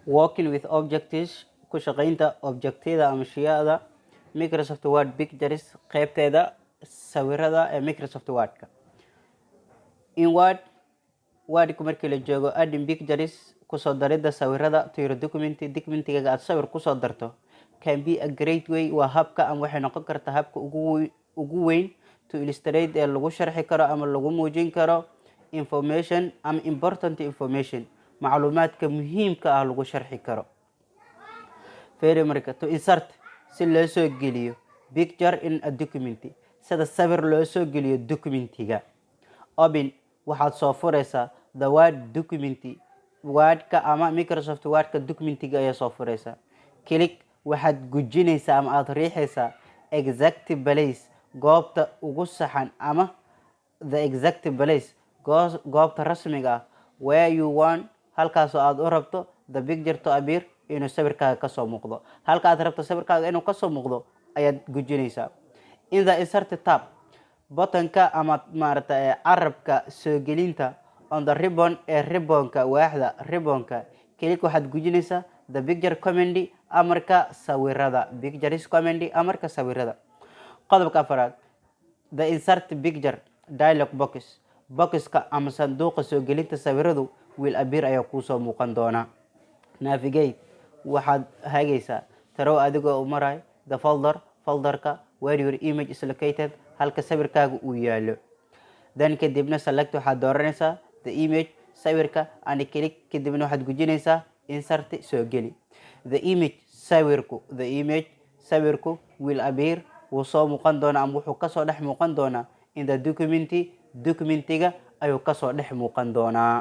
working with objectives ku shaqaynta objectyada ama shayada Microsoft Word Pictures qaybteeda sawirada ee Microsoft Word-ka. In Word ku markii la joogo adding pictures ku soo darida sawirada to your documentiga aad sawir ku soo darto can be a great way waa habka ama waxay noqon kartaa habka ugu weyn to illustrate ee lagu sharxi karo ama lagu muujin karo information ama important information macluumaadka muhiimka ah lagu sharxi karo. Very marka to insert si loo soo geliyo picture in a document sida sawir loo soo geliyo documentiga. Open waxaad soo furaysaa the Word document Word-ka ama Microsoft Word-ka documentiga ayaa soo furaysaa. Click waxaad gujinaysaa ama aad riixaysaa exact place goobta ugu saxan ama the exact place goobta rasmiga ah where you want halkaas oo aad u rabto the picture to appear inuu sawirkaaga ka soo muuqdo. Halka aad rabto sawirkaaga inuu ka soo muuqdo ayaad gujinaysaa. In the insert tab buttonka ama carabka soo gelinta on the ribbon ee ribbonka waaxda ribbonka click waxaad gujinaysaa the picture command amarka sawirada pictures command amarka sawirada. Qodobka afraad the insert picture dialog boxka ama sanduuqa soo gelinta sawiradu will appear ayaa ku soo muuqan doona. Navigate waxaad hagaysaa tarow adigoo u maray the folderka where your image is located halka sawirkaaga uu yaalo. Then kadibna select waxaad dooranaysaa the image sawirka and click kadibna waxaad gujinaysaa insert soo geli. The image sawirku will appear wuu soo muuqan doona ama wuxuu ka soo dhex muuqan doona in the documentiga ayuu ka soo dhex muuqan doonaa.